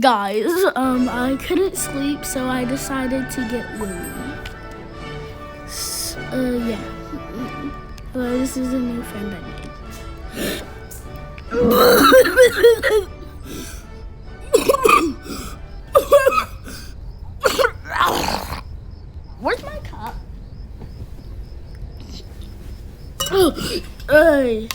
Guys, I couldn't sleep, so I decided to get Louie. Yeah. Well, this is a new friend I made. Where's my cup? Hey.